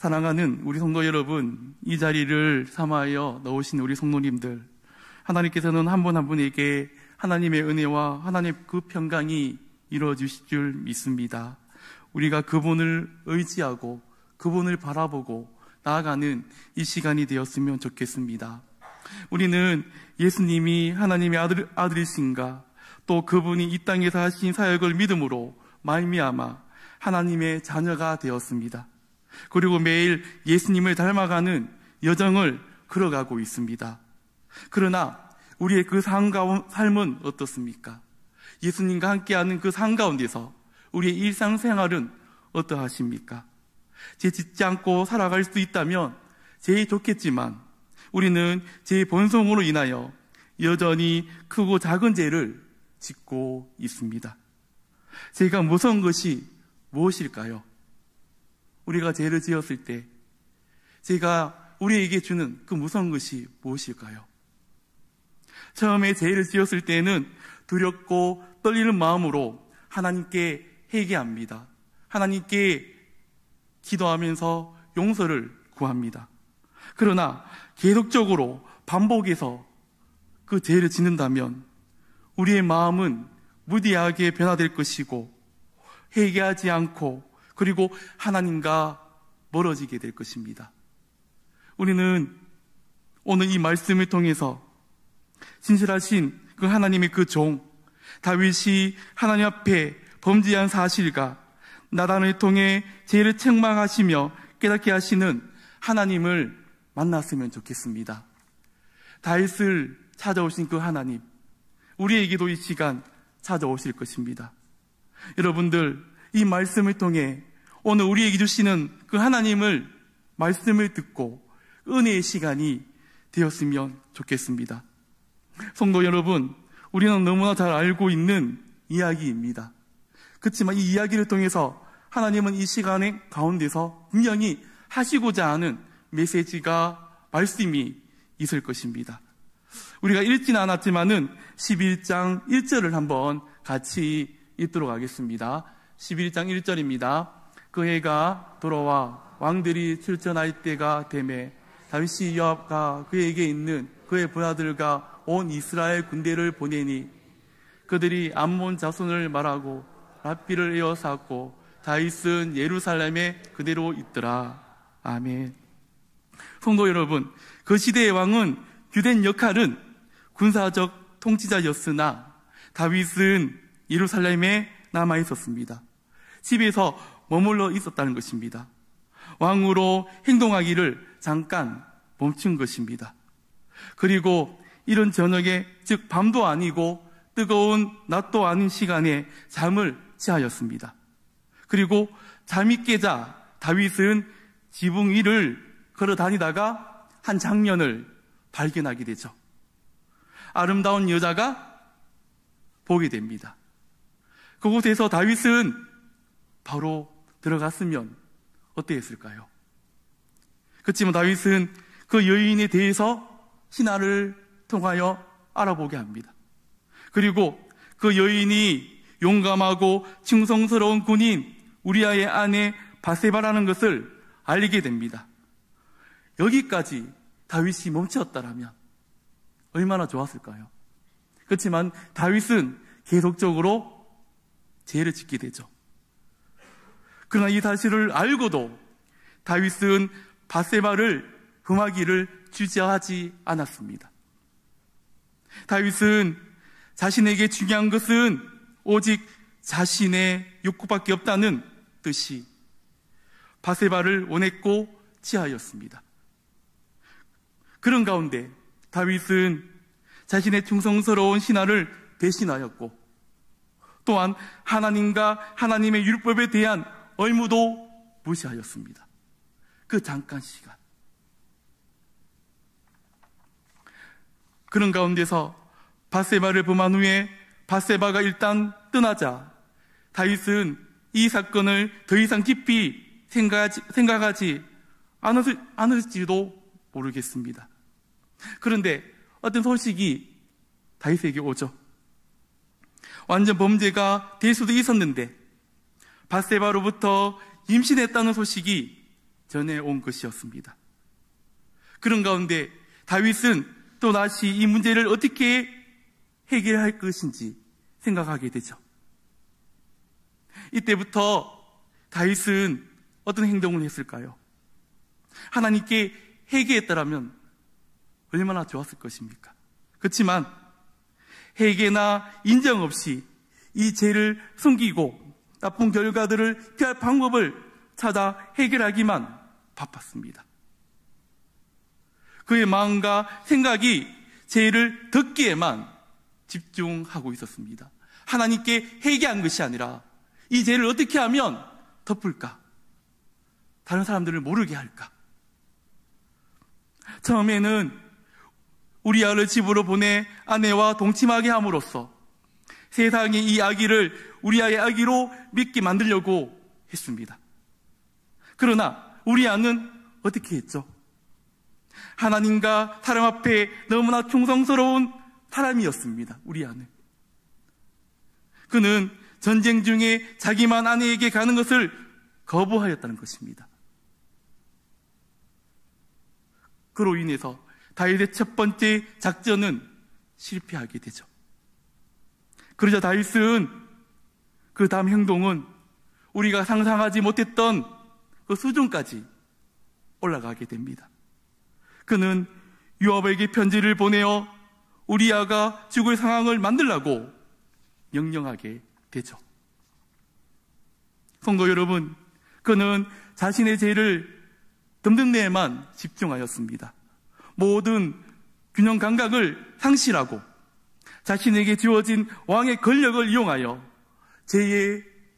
사랑하는 우리 성도 여러분, 이 자리를 삼하여 넣으신 우리 성도님들, 하나님께서는 한 분 한 분에게 하나님의 은혜와 하나님의 그 평강이 이루어지실 줄 믿습니다. 우리가 그분을 의지하고 그분을 바라보고 나아가는 이 시간이 되었으면 좋겠습니다. 우리는 예수님이 하나님의 아들이신가, 또 그분이 이 땅에서 하신 사역을 믿음으로 말미암아 하나님의 자녀가 되었습니다. 그리고 매일 예수님을 닮아가는 여정을 걸어가고 있습니다. 그러나 우리의 그 삶은 어떻습니까? 예수님과 함께하는 그 삶 가운데서 우리의 일상생활은 어떠하십니까? 죄짓지 않고 살아갈 수 있다면 제일 좋겠지만 우리는 제 본성으로 인하여 여전히 크고 작은 죄를 짓고 있습니다. 죄가 무서운 것이 무엇일까요? 우리가 죄를 지었을 때 죄가 우리에게 주는 그 무서운 것이 무엇일까요? 처음에 죄를 지었을 때는 두렵고 떨리는 마음으로 하나님께 회개합니다. 하나님께 기도하면서 용서를 구합니다. 그러나 계속적으로 반복해서 그 죄를 짓는다면 우리의 마음은 무디하게 변화될 것이고 회개하지 않고 그리고 하나님과 멀어지게 될 것입니다. 우리는 오늘 이 말씀을 통해서 진실하신 그 하나님의 그 종 다윗이 하나님 앞에 범죄한 사실과 나단을 통해 죄를 책망하시며 깨닫게 하시는 하나님을 만났으면 좋겠습니다. 다윗을 찾아오신 그 하나님, 우리에게도 이 시간 찾아오실 것입니다. 여러분들, 이 말씀을 통해 오늘 우리에게 주시는 그 하나님을 말씀을 듣고 은혜의 시간이 되었으면 좋겠습니다. 성도 여러분, 우리는 너무나 잘 알고 있는 이야기입니다. 그렇지만 이 이야기를 통해서 하나님은 이 시간의 가운데서 분명히 하시고자 하는 메시지가, 말씀이 있을 것입니다. 우리가 읽지는 않았지만은 11장 1절을 한번 같이 읽도록 하겠습니다. 11장 1절입니다. 그 해가 돌아와 왕들이 출전할 때가 되매 다윗이 요압과 그에게 있는 그의 부하들과 온 이스라엘 군대를 보내니 그들이 암몬 자손을 말하고 랍비를 에워쌌고 다윗은 예루살렘에 그대로 있더라. 아멘. 성도 여러분, 그 시대의 왕은 유대인 역할은 군사적 통치자였으나 다윗은 예루살렘에 남아 있었습니다. 집에서 머물러 있었다는 것입니다. 왕으로 행동하기를 잠깐 멈춘 것입니다. 그리고 이른 저녁에, 즉 밤도 아니고 뜨거운 낮도 아닌 시간에 잠을 취하였습니다. 그리고 잠이 깨자 다윗은 지붕 위를 걸어 다니다가 한 장면을 발견하게 되죠. 아름다운 여자가 보게 됩니다. 그곳에서 다윗은 바로 들어갔으면 어땠을까요? 그렇지만 다윗은 그 여인에 대해서 신하를 통하여 알아보게 합니다. 그리고 그 여인이 용감하고 충성스러운 군인 우리아의 아내 바세바라는 것을 알게 됩니다. 여기까지 다윗이 멈췄다라면 얼마나 좋았을까요? 그렇지만 다윗은 계속적으로 죄를 짓게 되죠. 그러나 이 사실을 알고도 다윗은 바세바를 금하기를 주저하지 않았습니다. 다윗은 자신에게 중요한 것은 오직 자신의 욕구밖에 없다는 뜻이 바세바를 원했고 취하였습니다. 그런 가운데 다윗은 자신의 충성스러운 신하를 대신하였고 또한 하나님과 하나님의 율법에 대한 의무도 무시하였습니다. 그 잠깐 시간. 그런 가운데서 바세바를 범한 후에 바세바가 일단 떠나자 다윗은 이 사건을 더 이상 깊이 생각하지 않을지도 모르겠습니다. 그런데 어떤 소식이 다윗에게 오죠. 완전 범죄가 될 수도 있었는데 바세바로부터 임신했다는 소식이 전해온 것이었습니다. 그런 가운데 다윗은 또다시 이 문제를 어떻게 해결할 것인지 생각하게 되죠. 이때부터 다윗은 어떤 행동을 했을까요? 하나님께 회개했더라면 얼마나 좋았을 것입니까? 그렇지만 회개나 인정 없이 이 죄를 숨기고 나쁜 결과들을 피할 방법을 찾아 해결하기만 바빴습니다. 그의 마음과 생각이 죄를 덮기에만 집중하고 있었습니다. 하나님께 회개한 것이 아니라 이 죄를 어떻게 하면 덮을까? 다른 사람들을 모르게 할까? 처음에는 우리아를 집으로 보내 아내와 동침하게 함으로써 세상의 이 아기를 우리아의 아기로 믿게 만들려고 했습니다. 그러나 우리아는 어떻게 했죠? 하나님과 사람 앞에 너무나 충성스러운 사람이었습니다. 우리아는. 그는 전쟁 중에 자기만 아내에게 가는 것을 거부하였다는 것입니다. 그로 인해서 다윗의 첫 번째 작전은 실패하게 되죠. 그러자 다윗은 그 다음 행동은 우리가 상상하지 못했던 그 수준까지 올라가게 됩니다. 그는 요압에게 편지를 보내어 우리아가 죽을 상황을 만들라고 명령하게 되죠. 성도 여러분, 그는 자신의 죄를 덮는 데에만 집중하였습니다. 모든 균형 감각을 상실하고 자신에게 주어진 왕의 권력을 이용하여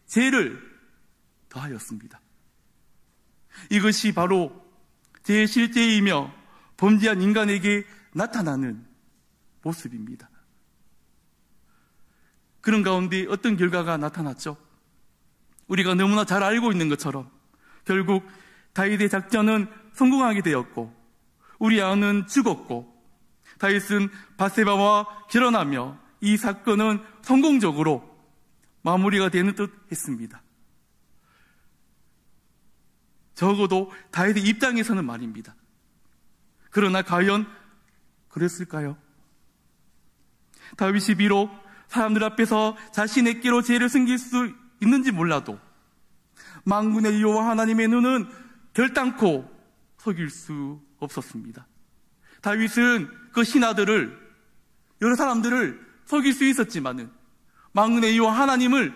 죄를 더하였습니다. 이것이 바로 죄의 실제이며 범죄한 인간에게 나타나는 모습입니다. 그런 가운데 어떤 결과가 나타났죠? 우리가 너무나 잘 알고 있는 것처럼 결국 다윗의 작전은 성공하게 되었고 우리아는 죽었고 다윗은 밧세바와 결혼하며 이 사건은 성공적으로 마무리가 되는 듯 했습니다. 적어도 다윗의 입장에서는 말입니다. 그러나 과연 그랬을까요? 다윗이 비록 사람들 앞에서 자신에게로 죄를 숨길 수 있는지 몰라도 만군의 여호와 하나님의 눈은 결단코 속일 수 없었습니다. 다윗은 그 신하들을, 여러 사람들을 속일 수 있었지만은 만군의 여호와 하나님을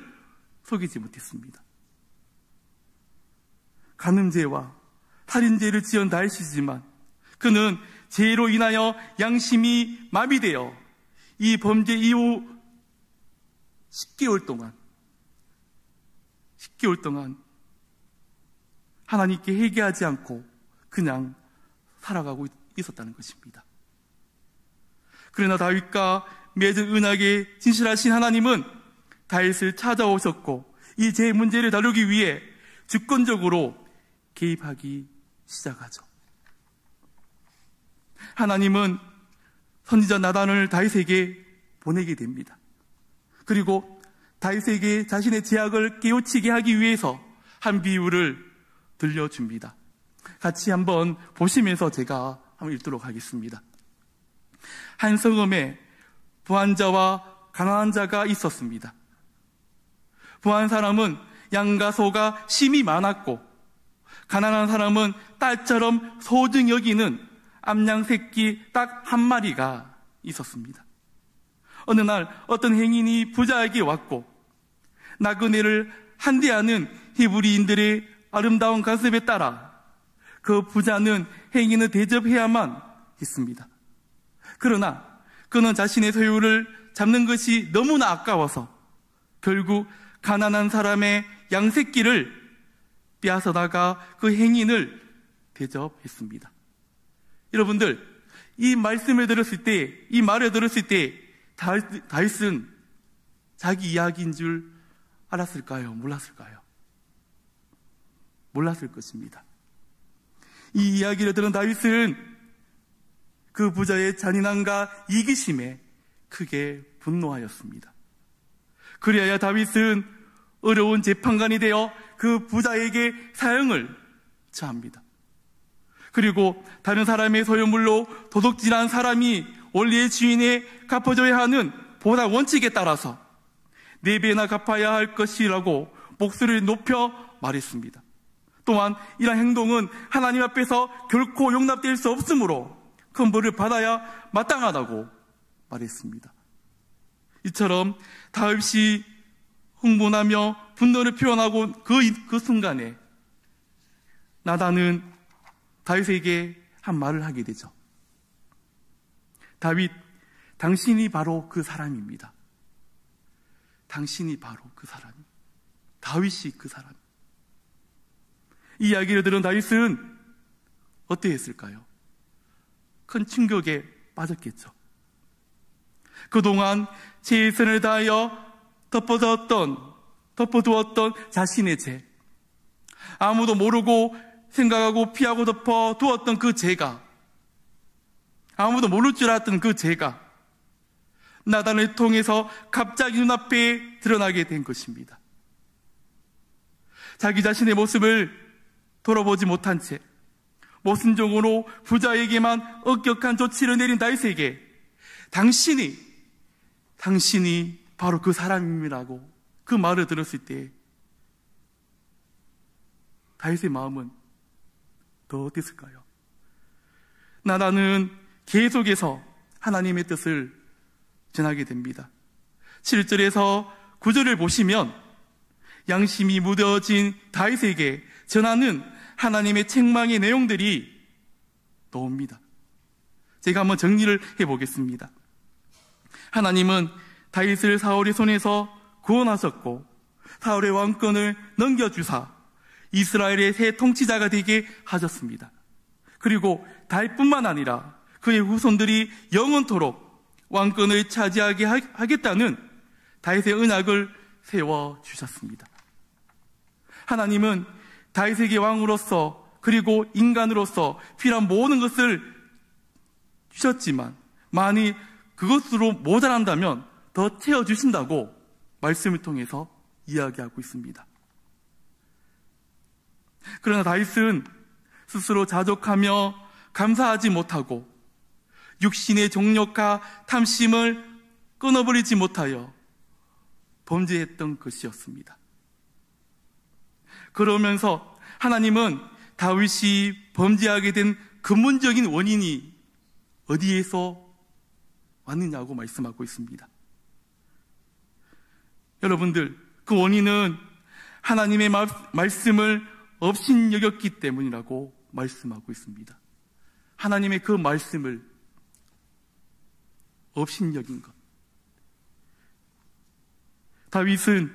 속이지 못했습니다. 간음죄와 살인죄를 지은 다윗이지만 그는 죄로 인하여 양심이 마비되어 이 범죄 이후 10개월 동안 하나님께 회개하지 않고 그냥 살아가고 있었다는 것입니다. 그러나 다윗과 맺은 언약에 진실하신 하나님은 다윗을 찾아오셨고 이 죄 문제를 다루기 위해 주권적으로 개입하기 시작하죠. 하나님은 선지자 나단을 다윗에게 보내게 됩니다. 그리고 다윗에게 자신의 죄악을 깨우치게 하기 위해서 한 비유를 들려줍니다. 같이 한번 보시면서 제가 한번 읽도록 하겠습니다. 한 성읍에 부한자와 가난한 자가 있었습니다. 부한 사람은 양과 소가 심이 많았고 가난한 사람은 딸처럼 소중히 여기는 암양 새끼 딱 한 마리가 있었습니다. 어느 날 어떤 행인이 부자에게 왔고 나그네를 한대하는 히브리인들의 아름다운 가슴에 따라 그 부자는 행인을 대접해야만 했습니다. 그러나 그는 자신의 소유를 잡는 것이 너무나 아까워서 결국 가난한 사람의 양새끼를 빼앗아다가 그 행인을 대접했습니다. 여러분들, 이 말씀을 들었을 때, 이 말을 들었을 때 다윗은 자기 이야기인 줄 알았을까요? 몰랐을까요? 몰랐을 것입니다. 이 이야기를 들은 다윗은 그 부자의 잔인함과 이기심에 크게 분노하였습니다. 그리하여 다윗은 어려운 재판관이 되어 그 부자에게 사형을 처합니다. 그리고 다른 사람의 소유물로 도둑질한 사람이 원리의 주인에 갚아줘야 하는 보상 원칙에 따라서 4배나 갚아야 할 것이라고 목소리를 높여 말했습니다. 또한 이러한 행동은 하나님 앞에서 결코 용납될 수 없으므로 큰 벌을 받아야 마땅하다고 말했습니다. 이처럼 다윗이 흥분하며 분노를 표현하고 그 순간에 나단은 다윗에게 한 말을 하게 되죠. 다윗, 당신이 바로 그 사람입니다. 당신이 바로 그 사람. 다윗이 그 사람. 이 이야기를 들은 다윗은 어떠했을까요? 큰 충격에 빠졌겠죠. 그동안 최선을 다하여 덮어두었던 자신의 죄, 아무도 모르고 생각하고 피하고 덮어두었던 그 죄가, 아무도 모를 줄 알았던 그 죄가 나단을 통해서 갑자기 눈앞에 드러나게 된 것입니다. 자기 자신의 모습을 돌아보지 못한 채 모순적으로 부자에게만 엄격한 조치를 내린 다윗에게 당신이 바로 그 사람이라고 그 말을 들었을 때 다윗의 마음은 더 어땠을까요? 나단은 계속해서 하나님의 뜻을 전하게 됩니다. 7절에서 9절을 보시면 양심이 무뎌진 다윗에게 전하는 하나님의 책망의 내용들이 나옵니다. 제가 한번 정리를 해보겠습니다. 하나님은 다윗을 사울의 손에서 구원하셨고 사울의 왕권을 넘겨주사 이스라엘의 새 통치자가 되게 하셨습니다. 그리고 다윗뿐만 아니라 그의 후손들이 영원토록 왕권을 차지하게 하겠다는 다윗의 언약을 세워주셨습니다. 하나님은 다윗에게 왕으로서 그리고 인간으로서 필요한 모든 것을 주셨지만 만일 그것으로 모자란다면 더 채워주신다고 말씀을 통해서 이야기하고 있습니다. 그러나 다윗은 스스로 자족하며 감사하지 못하고 육신의 정욕과 탐심을 끊어버리지 못하여 범죄했던 것이었습니다. 그러면서 하나님은 다윗이 범죄하게 된 근본적인 원인이 어디에서 왔느냐고 말씀하고 있습니다. 여러분들, 그 원인은 하나님의 말씀을 업신여겼기 때문이라고 말씀하고 있습니다. 하나님의 그 말씀을 업신여긴 것. 다윗은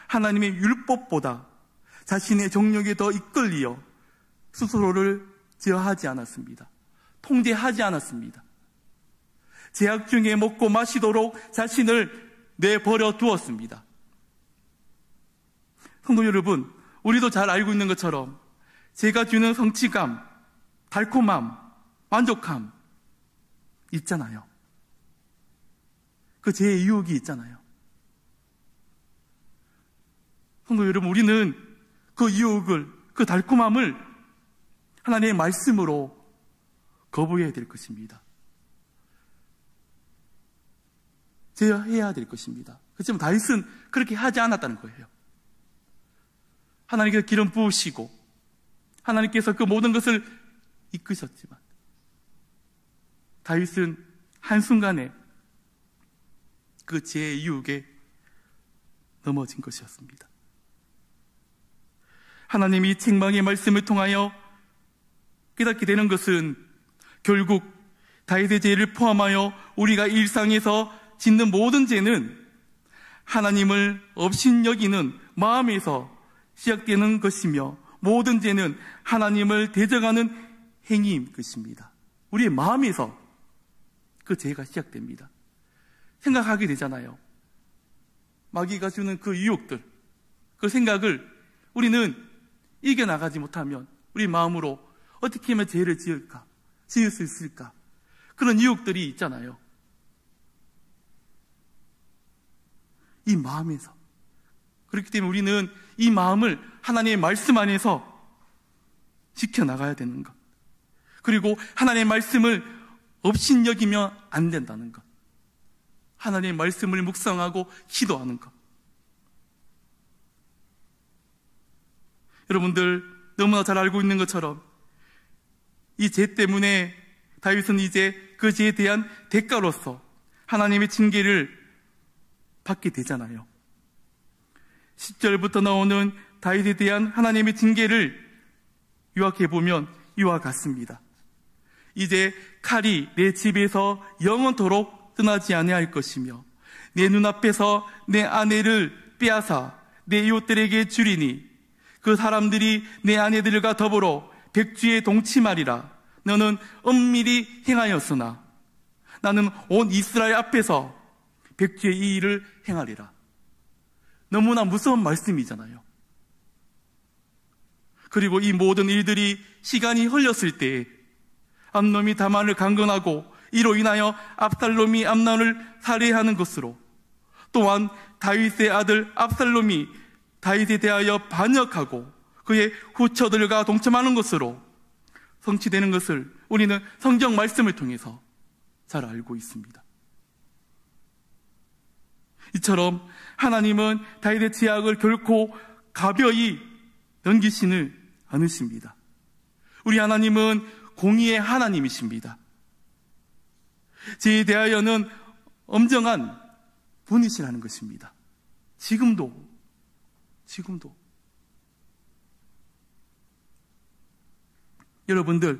하나님의 율법보다 자신의 정욕에 더 이끌리어 스스로를 제어하지 않았습니다. 통제하지 않았습니다. 제약 중에 먹고 마시도록 자신을 내버려 두었습니다. 성도 여러분, 우리도 잘 알고 있는 것처럼 제가 주는 성취감, 달콤함, 만족함 있잖아요. 그 제 유혹이 있잖아요. 성도 여러분, 우리는 그 유혹을, 그 달콤함을 하나님의 말씀으로 거부해야 될 것입니다. 제어해야 될 것입니다. 그렇지만 다윗은 그렇게 하지 않았다는 거예요. 하나님께서 기름 부으시고 하나님께서 그 모든 것을 이끄셨지만 다윗은 한순간에 그 죄의 유혹에 넘어진 것이었습니다. 하나님이 책망의 말씀을 통하여 깨닫게 되는 것은 결국 다윗의 죄를 포함하여 우리가 일상에서 짓는 모든 죄는 하나님을 업신여기는 마음에서 시작되는 것이며 모든 죄는 하나님을 대적하는 행위인 것입니다. 우리의 마음에서 그 죄가 시작됩니다. 생각하게 되잖아요. 마귀가 주는 그 유혹들, 그 생각을 우리는 이겨나가지 못하면 우리 마음으로 어떻게 하면 죄를 지을 수 있을까? 그런 유혹들이 있잖아요. 이 마음에서. 그렇기 때문에 우리는 이 마음을 하나님의 말씀 안에서 지켜나가야 되는 것. 그리고 하나님의 말씀을 업신여기면 안 된다는 것. 하나님의 말씀을 묵상하고 기도하는 것. 여러분들 너무나 잘 알고 있는 것처럼 이 죄 때문에 다윗은 이제 그 죄에 대한 대가로서 하나님의 징계를 받게 되잖아요. 10절부터 나오는 다윗에 대한 하나님의 징계를 요약해보면 이와 같습니다. 이제 칼이 내 집에서 영원토록 떠나지 아니할 것이며 내 눈앞에서 내 아내를 빼앗아 내 이웃들에게 주리니 그 사람들이 내 아내들과 더불어 백주에 동침하리라. 너는 엄밀히 행하였으나 나는 온 이스라엘 앞에서 백주의 이 일을 행하리라. 너무나 무서운 말씀이잖아요. 그리고 이 모든 일들이 시간이 흘렀을 때 암논이 다만을 강건하고 이로 인하여 압살롬이 암논을 살해하는 것으로, 또한 다윗의 아들 압살롬이 다윗에 대하여 반역하고 그의 후처들과 동참하는 것으로 성취되는 것을 우리는 성경 말씀을 통해서 잘 알고 있습니다. 이처럼 하나님은 다윗의 죄악을 결코 가벼이 넘기시는 않으십니다. 우리 하나님은 공의의 하나님이십니다. 죄에 대하여는 엄정한 분이시라는 것입니다. 지금도 여러분들,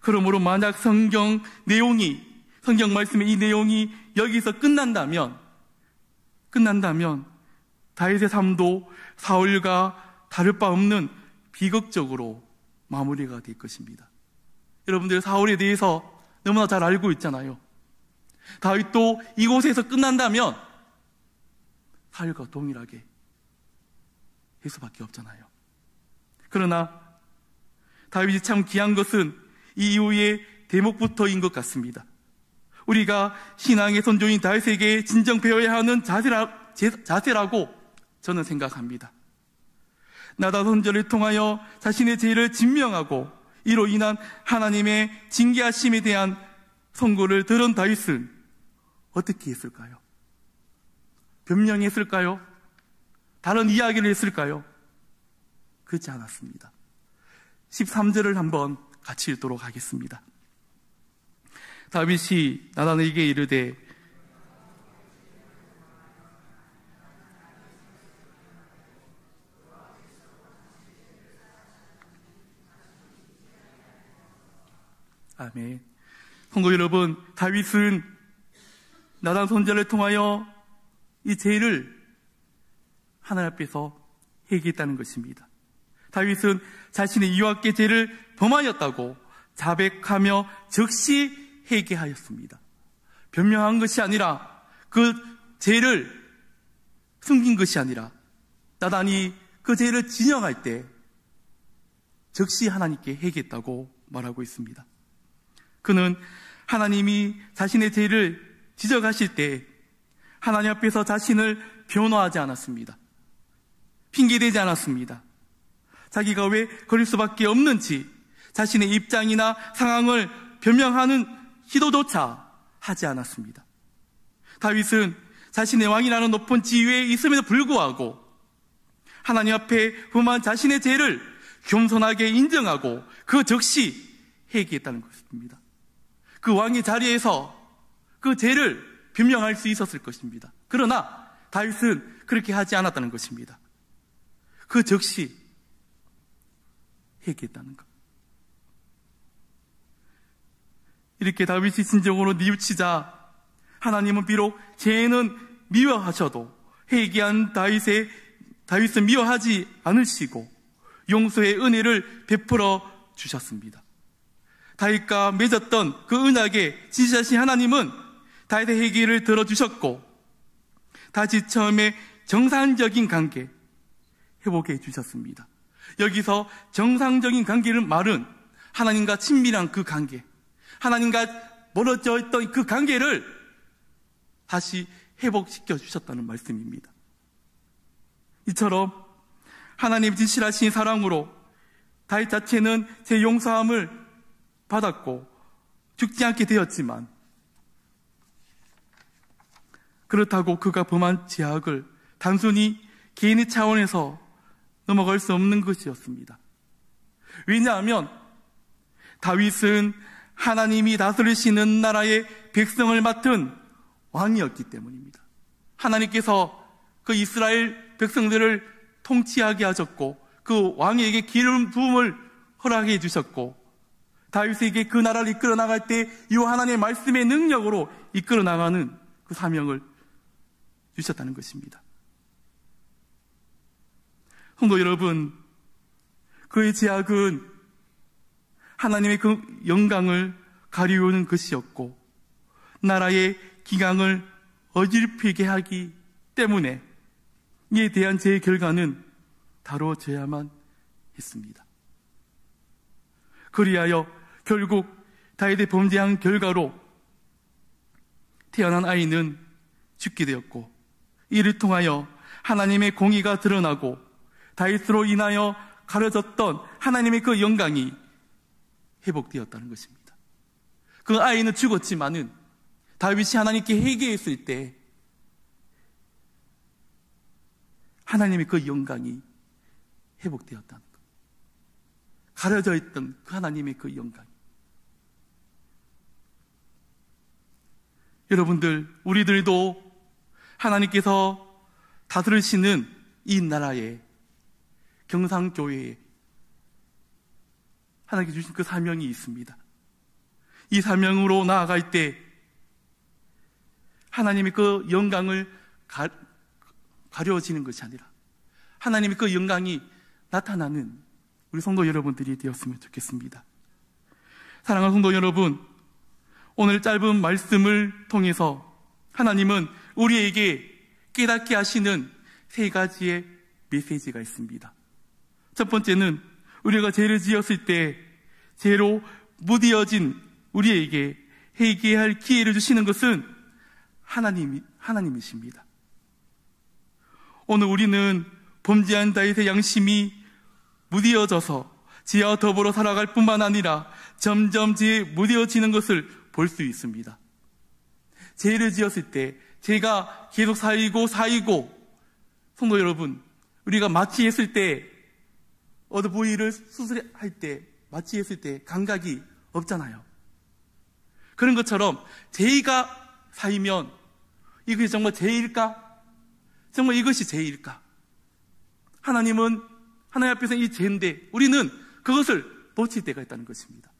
그러므로 만약 성경 말씀의 이 내용이 여기서 끝난다면 다윗의 삶도 사울과 다를 바 없는 비극적으로 마무리가 될 것입니다. 여러분들, 사울에 대해서 너무나 잘 알고 있잖아요. 다윗도 이곳에서 끝난다면 사울과 동일하게 할 수밖에 없잖아요. 그러나 다윗이 참 귀한 것은 이 이후의 대목부터인 것 같습니다. 우리가 신앙의 선조인 다윗에게 진정 배워야 하는 자세라고 저는 생각합니다. 나단 선지자를 통하여 자신의 죄를 진명하고 이로 인한 하나님의 징계하심에 대한 선고를 들은 다윗은 어떻게 했을까요? 변명했을까요? 다른 이야기를 했을까요? 그렇지 않았습니다. 13절을 한번 같이 읽도록 하겠습니다. 다윗이 나단에게 이르되 아멘. 성도 여러분, 다윗은 나단 선지자를 통하여 이 죄를 하나님 앞에서 회개했다는 것입니다. 다윗은 자신의 이웃의 죄를 범하였다고 자백하며 즉시 회개하였습니다. 변명한 것이 아니라, 그 죄를 숨긴 것이 아니라 나단이 그 죄를 진영할 때 즉시 하나님께 회개했다고 말하고 있습니다. 그는 하나님이 자신의 죄를 지적하실 때 하나님 앞에서 자신을 변호하지 않았습니다. 핑계대지 않았습니다. 자기가 왜 그럴 수밖에 없는지 자신의 입장이나 상황을 변명하는 시도조차 하지 않았습니다. 다윗은 자신의 왕이라는 높은 지위에 있음에도 불구하고 하나님 앞에 흠한 자신의 죄를 겸손하게 인정하고 그 즉시 회개했다는 것입니다. 그 왕의 자리에서 그 죄를 변명할 수 있었을 것입니다. 그러나 다윗은 그렇게 하지 않았다는 것입니다. 그 즉시 회개했다는 것. 이렇게 다윗이 진정으로 뉘우치자 하나님은 비록 죄는 미워하셔도 회개한 다윗은 미워하지 않으시고 용서의 은혜를 베풀어 주셨습니다. 다윗과 맺었던 그 언약에 지시하신 하나님은 다윗의 회개를 들어주셨고 다시 처음에 정상적인 관계 회복해 주셨습니다. 여기서 정상적인 관계를 말은 하나님과 친밀한 그 관계, 하나님과 멀어져 있던 그 관계를 다시 회복시켜 주셨다는 말씀입니다. 이처럼 하나님 지시하신 사랑으로 다윗 자체는 제 용서함을 받았고 죽지 않게 되었지만, 그렇다고 그가 범한 죄악을 단순히 개인의 차원에서 넘어갈 수 없는 것이었습니다. 왜냐하면 다윗은 하나님이 다스리시는 나라의 백성을 맡은 왕이었기 때문입니다. 하나님께서 그 이스라엘 백성들을 통치하게 하셨고 그 왕에게 기름 부음을 허락해 주셨고, 다윗에게 그 나라를 이끌어 나갈 때 이 하나님의 말씀의 능력으로 이끌어 나가는 그 사명을 주셨다는 것입니다. 성도 여러분, 그의 죄악은 하나님의 그 영광을 가리우는 것이었고 나라의 기강을 어지럽히게 하기 때문에 이에 대한 죄의 결과는 다루어져야만 했습니다. 그리하여 결국 다윗의 범죄한 결과로 태어난 아이는 죽게 되었고, 이를 통하여 하나님의 공의가 드러나고 다윗으로 인하여 가려졌던 하나님의 그 영광이 회복되었다는 것입니다. 그 아이는 죽었지만은 다윗이 하나님께 회개했을 때 하나님의 그 영광이 회복되었다는 것. 가려져 있던 그 하나님의 그 영광이. 여러분들, 우리들도 하나님께서 다스리시는 이 나라에, 경상교회에 하나님께 주신 그 사명이 있습니다. 이 사명으로 나아갈 때 하나님의 그 영광을 가려지는 것이 아니라 하나님의 그 영광이 나타나는 우리 성도 여러분들이 되었으면 좋겠습니다. 사랑하는 성도 여러분, 오늘 짧은 말씀을 통해서 하나님은 우리에게 깨닫게 하시는 세 가지의 메시지가 있습니다. 첫 번째는 우리가 죄를 지었을 때 죄로 무디어진 우리에게 회개할 기회를 주시는 것은 하나님이십니다. 오늘 우리는 범죄한 다윗의 양심이 무디어져서 죄와 더불어 살아갈 뿐만 아니라 점점 죄에 무디어지는 것을 볼 수 있습니다. 죄를 지었을 때 죄가 계속 쌓이고 성도 여러분, 우리가 마취했을 때, 어느 부위를 수술할 때, 마취했을 때 감각이 없잖아요. 그런 것처럼 죄가 쌓이면 이것이 정말 죄일까? 정말 이것이 죄일까? 하나님 앞에서 이 죄인데 우리는 그것을 놓칠 때가 있다는 것입니다.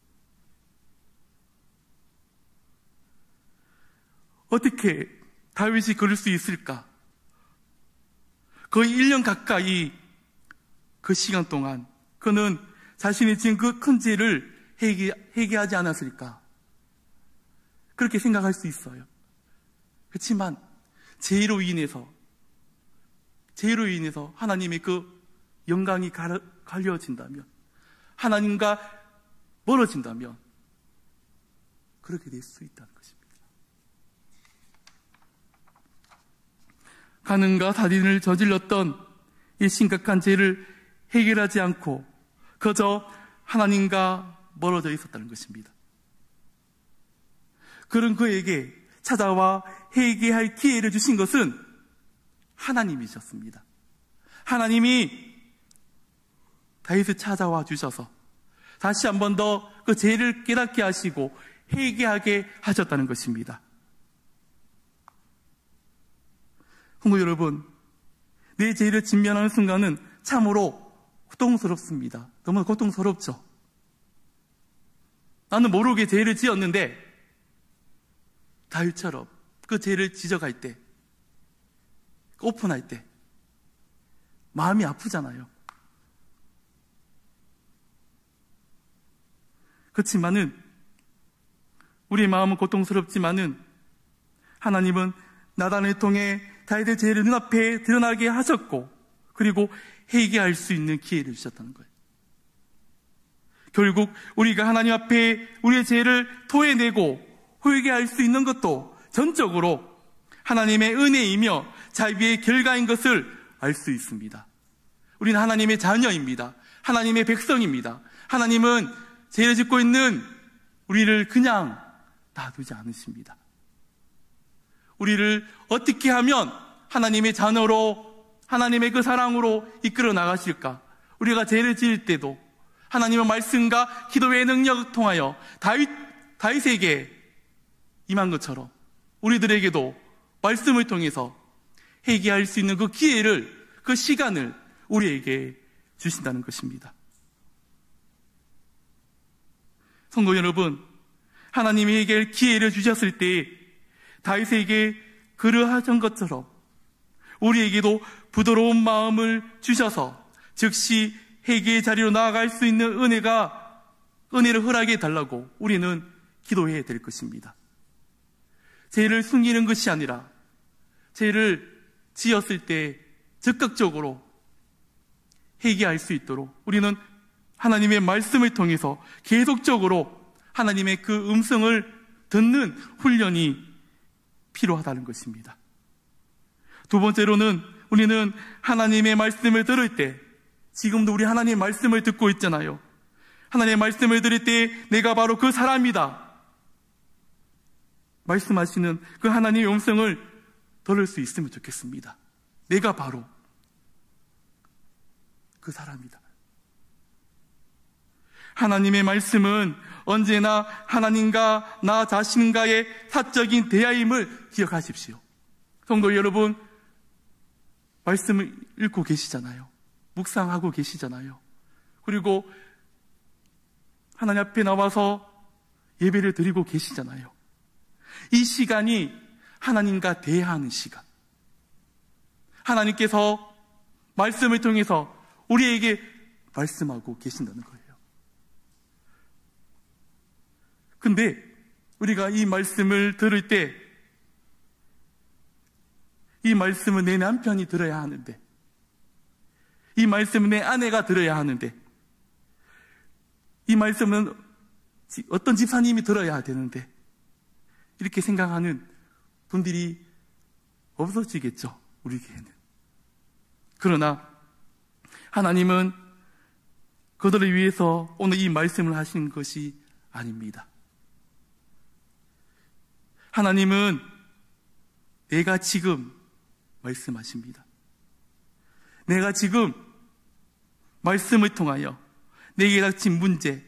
어떻게 다윗이 그럴 수 있을까? 거의 1년 가까이 그 시간 동안 그는 자신이 지은 그 큰 죄를 회개하지 않았을까? 그렇게 생각할 수 있어요. 그렇지만 죄로 인해서 하나님의 그 영광이 가려진다면, 하나님과 멀어진다면 그렇게 될 수 있다는 것입니다. 간음과 살인을 저질렀던 이 심각한 죄를 해결하지 않고 그저 하나님과 멀어져 있었다는 것입니다. 그런 그에게 찾아와 회개할 기회를 주신 것은 하나님이셨습니다. 하나님이 다윗을 찾아와 주셔서 다시 한 번 더 그 죄를 깨닫게 하시고 회개하게 하셨다는 것입니다. 성도 여러분, 내 죄를 직면하는 순간은 참으로 고통스럽습니다. 너무 고통스럽죠. 나는 모르게 죄를 지었는데 다윗처럼 그 죄를 지적할 때, 오픈할 때 마음이 아프잖아요. 그렇지만은 우리의 마음은 고통스럽지만은 하나님은 나단을 통해 다윗의 죄를 눈앞에 드러나게 하셨고, 그리고 회개할 수 있는 기회를 주셨다는 거예요. 결국 우리가 하나님 앞에 우리의 죄를 토해내고 회개할 수 있는 것도 전적으로 하나님의 은혜이며 자비의 결과인 것을 알 수 있습니다. 우리는 하나님의 자녀입니다. 하나님의 백성입니다. 하나님은 죄를 짓고 있는 우리를 그냥 놔두지 않으십니다. 우리를 어떻게 하면 하나님의 자녀로, 하나님의 그 사랑으로 이끌어 나가실까? 우리가 죄를 지을 때도 하나님의 말씀과 기도의 능력을 통하여 다윗에게 임한 것처럼 우리들에게도 말씀을 통해서 회개할 수 있는 그 기회를, 그 시간을 우리에게 주신다는 것입니다. 성도 여러분, 하나님이 회개할 기회를 주셨을 때 다윗에게 그러하신 것처럼 우리에게도 부드러운 마음을 주셔서 즉시 회개의 자리로 나아갈 수 있는 은혜를 허락해 달라고 우리는 기도해야 될 것입니다. 죄를 숨기는 것이 아니라 죄를 지었을 때 적극적으로 회개할 수 있도록 우리는 하나님의 말씀을 통해서 계속적으로 하나님의 그 음성을 듣는 훈련이 필요하다는 것입니다. 두 번째로는 우리는 하나님의 말씀을 들을 때, 지금도 우리 하나님의 말씀을 듣고 있잖아요. 하나님의 말씀을 들을 때 내가 바로 그 사람이다 말씀하시는 그 하나님의 음성을 들을 수 있으면 좋겠습니다. 내가 바로 그 사람이다. 하나님의 말씀은 언제나 하나님과 나 자신과의 사적인 대화임을 기억하십시오. 성도 여러분, 말씀을 읽고 계시잖아요. 묵상하고 계시잖아요. 그리고 하나님 앞에 나와서 예배를 드리고 계시잖아요. 이 시간이 하나님과 대화하는 시간. 하나님께서 말씀을 통해서 우리에게 말씀하고 계신다는 거예요. 근데 우리가 이 말씀을 들을 때 이 말씀은 내 남편이 들어야 하는데, 이 말씀은 내 아내가 들어야 하는데, 이 말씀은 어떤 집사님이 들어야 되는데, 이렇게 생각하는 분들이 없어지겠죠, 우리에게는. 그러나 하나님은 그들을 위해서 오늘 이 말씀을 하신 것이 아닙니다. 하나님은 내가 지금 말씀하십니다. 내가 지금 말씀을 통하여 내게 닥친 문제,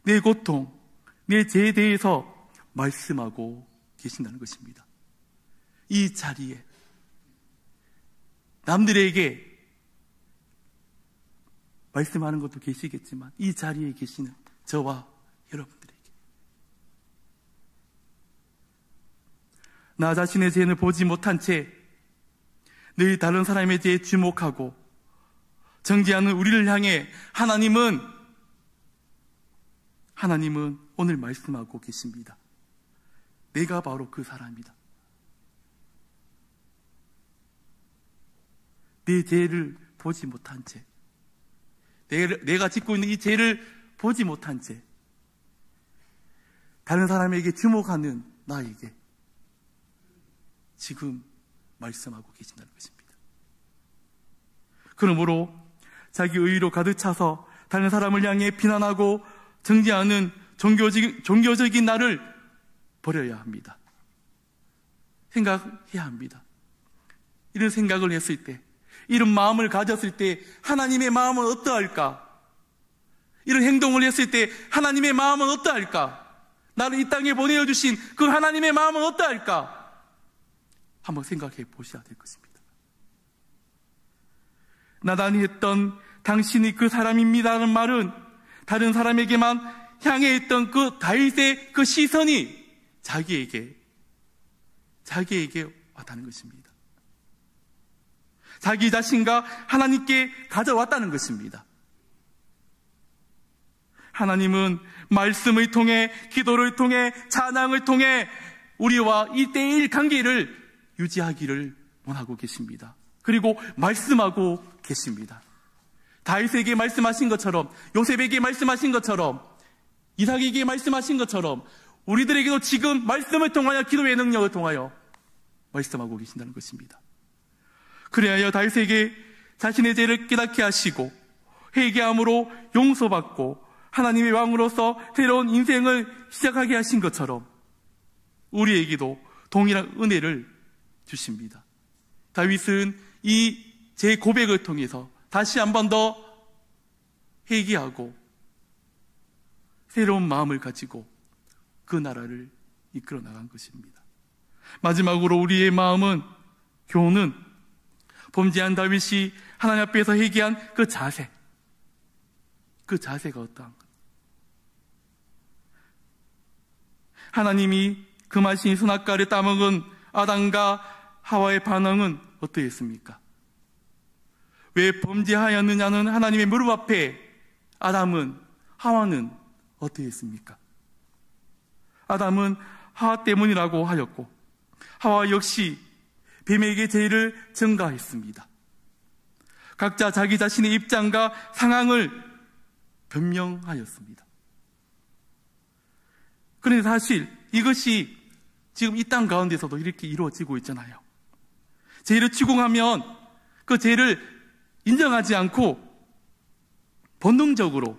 내 고통, 내 죄에 대해서 말씀하고 계신다는 것입니다. 이 자리에 남들에게 말씀하는 것도 계시겠지만 이 자리에 계시는 저와 여러분들에게 나 자신의 죄를 보지 못한 채 늘 다른 사람의 죄에 주목하고 정죄하는 우리를 향해 하나님은 오늘 말씀하고 계십니다. 내가 바로 그 사람이다. 내 죄를 보지 못한 채, 내가 짓고 있는 이 죄를 보지 못한 채 다른 사람에게 주목하는 나에게 지금 말씀하고 계신다는 것입니다. 그러므로 자기 의의로 가득 차서 다른 사람을 향해 비난하고 정죄하는 종교적인 나를 버려야 합니다. 생각해야 합니다. 이런 생각을 했을 때, 이런 마음을 가졌을 때 하나님의 마음은 어떠할까? 이런 행동을 했을 때 하나님의 마음은 어떠할까? 나를 이 땅에 보내주신 그 하나님의 마음은 어떠할까? 한번 생각해 보셔야 될 것입니다. 나단이 했던 당신이 그 사람입니다라는 말은 다른 사람에게만 향해 있던 그 다윗의 그 시선이 자기에게 왔다는 것입니다. 자기 자신과 하나님께 가져왔다는 것입니다. 하나님은 말씀을 통해, 기도를 통해, 찬양을 통해 우리와 1대1 관계를 유지하기를 원하고 계십니다. 그리고 말씀하고 계십니다. 다윗에게 말씀하신 것처럼, 요셉에게 말씀하신 것처럼, 이삭에게 말씀하신 것처럼 우리들에게도 지금 말씀을 통하여, 기도의 능력을 통하여 말씀하고 계신다는 것입니다. 그래야 다윗에게 자신의 죄를 깨닫게 하시고 회개함으로 용서받고 하나님의 왕으로서 새로운 인생을 시작하게 하신 것처럼 우리에게도 동일한 은혜를 주십니다. 다윗은 이 제 고백을 통해서 다시 한 번 더 회개하고 새로운 마음을 가지고 그 나라를 이끌어 나간 것입니다. 마지막으로 우리의 마음은, 교훈은 범죄한 다윗이 하나님 앞에서 회개한 그 자세, 그 자세가 어떠한가? 하나님이 금하신 선악과를 따먹은 아담과 하와의 반응은 어떠했습니까? 왜 범죄하였느냐는 하나님의 무릎 앞에 아담은, 하와는 어떠했습니까? 아담은 하와 때문이라고 하였고 하와 역시 뱀에게 죄를 전가했습니다. 각자 자기 자신의 입장과 상황을 변명하였습니다. 그런데 사실 이것이 지금 이 땅 가운데서도 이렇게 이루어지고 있잖아요. 죄를 추궁하면 그 죄를 인정하지 않고 본능적으로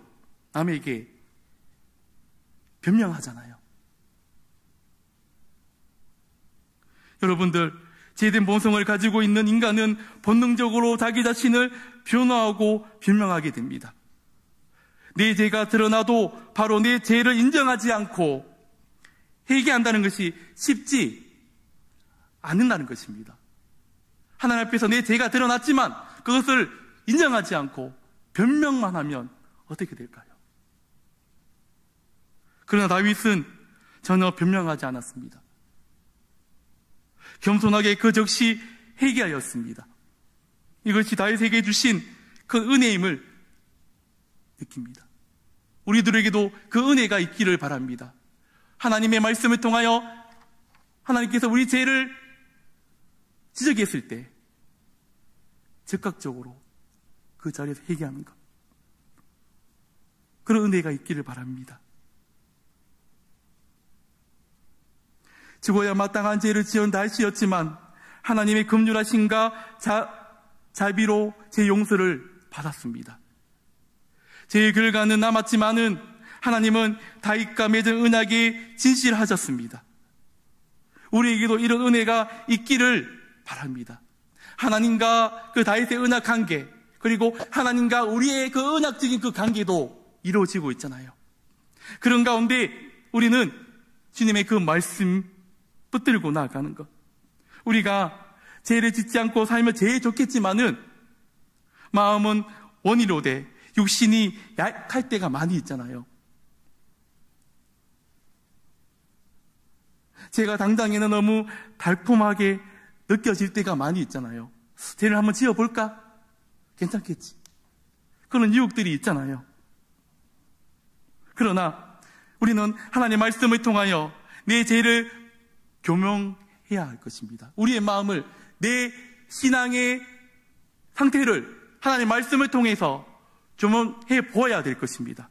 남에게 변명하잖아요. 여러분들, 죄된 본성을 가지고 있는 인간은 본능적으로 자기 자신을 변호하고 변명하게 됩니다. 내 죄가 드러나도 바로 내 죄를 인정하지 않고 회개한다는 것이 쉽지 않는다는 것입니다. 하나님 앞에서 내 죄가 드러났지만 그것을 인정하지 않고 변명만 하면 어떻게 될까요? 그러나 다윗은 전혀 변명하지 않았습니다. 겸손하게 그 즉시 회개하였습니다. 이것이 다윗에게 주신 그 은혜임을 느낍니다. 우리들에게도 그 은혜가 있기를 바랍니다. 하나님의 말씀을 통하여 하나님께서 우리 죄를 지적했을 때 즉각적으로 그 자리에서 회개하는 것, 그런 은혜가 있기를 바랍니다. 죽어야 마땅한 죄를 지은 다윗이었지만 하나님의 긍휼하심과 자비로 제 용서를 받았습니다. 죄의 결과는 남았지만은 하나님은 다윗과 맺은 언약에 진실하셨습니다. 우리에게도 이런 은혜가 있기를 바랍니다. 하나님과 그 다윗의 언약 관계, 그리고 하나님과 우리의 그 언약적인 그 관계도 이루어지고 있잖아요. 그런 가운데 우리는 주님의 그 말씀 붙들고 나아가는 것, 우리가 죄를 짓지 않고 살면 제일 좋겠지만은 마음은 원이로되 육신이 약할 때가 많이 있잖아요. 제가 당장에는 너무 달콤하게 느껴질 때가 많이 있잖아요. 죄를 한번 지어볼까? 괜찮겠지. 그런 유혹들이 있잖아요. 그러나 우리는 하나님의 말씀을 통하여 내 죄를 교명해야 할 것입니다. 우리의 마음을, 내 신앙의 상태를 하나님의 말씀을 통해서 교명해 보아야 될 것입니다.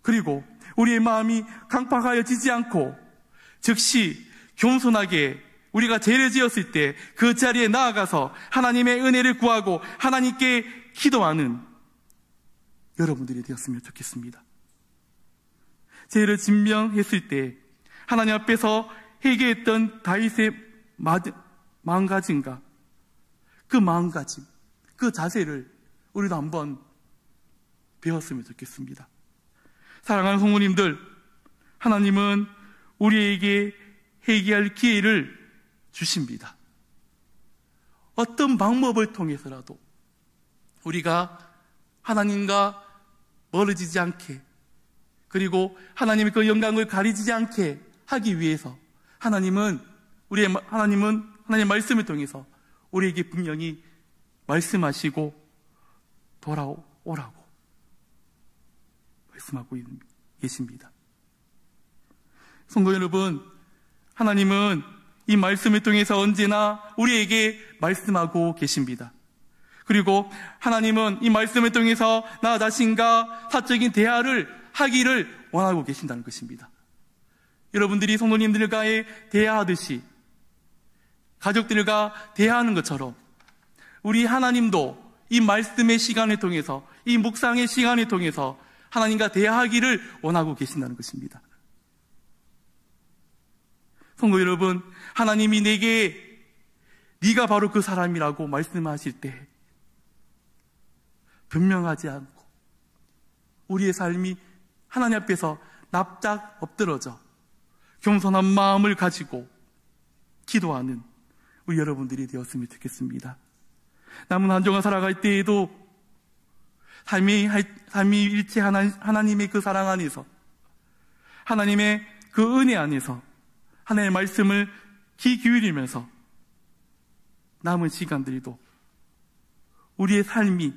그리고 우리의 마음이 강팍하여지지 않고 즉시 겸손하게 우리가 죄를 지었을 때 그 자리에 나아가서 하나님의 은혜를 구하고 하나님께 기도하는 여러분들이 되었으면 좋겠습니다. 죄를 진명했을 때 하나님 앞에서 회개했던 다윗의 마음가짐과 그 마음가짐, 그 자세를 우리도 한번 배웠으면 좋겠습니다. 사랑하는 성도님들, 하나님은 우리에게 회개할 기회를 주십니다. 어떤 방법을 통해서라도 우리가 하나님과 멀어지지 않게, 그리고 하나님의 그 영광을 가리지 않게 하기 위해서 하나님의 말씀을 통해서 우리에게 분명히 말씀하시고 돌아오라고 말씀하고 계십니다. 성도 여러분, 하나님은 이 말씀을 통해서 언제나 우리에게 말씀하고 계십니다. 그리고 하나님은 이 말씀을 통해서 나 자신과 사적인 대화를 하기를 원하고 계신다는 것입니다. 여러분들이 성도님들과의 대화하듯이 가족들과 대화하는 것처럼 우리 하나님도 이 말씀의 시간을 통해서, 이 묵상의 시간을 통해서 하나님과 대화하기를 원하고 계신다는 것입니다. 성도 여러분, 하나님이 내게 네가 바로 그 사람이라고 말씀하실 때 변명하지 않고 우리의 삶이 하나님 앞에서 납작 엎드러져 겸손한 마음을 가지고 기도하는 우리 여러분들이 되었으면 좋겠습니다. 남은 한 주간 살아갈 때에도 삶이 일체 하나님의 그 사랑 안에서, 하나님의 그 은혜 안에서 하나님의 말씀을 귀 기울이면서 남은 시간들도 우리의 삶이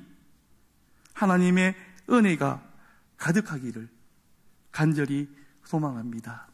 하나님의 은혜가 가득하기를 간절히 소망합니다.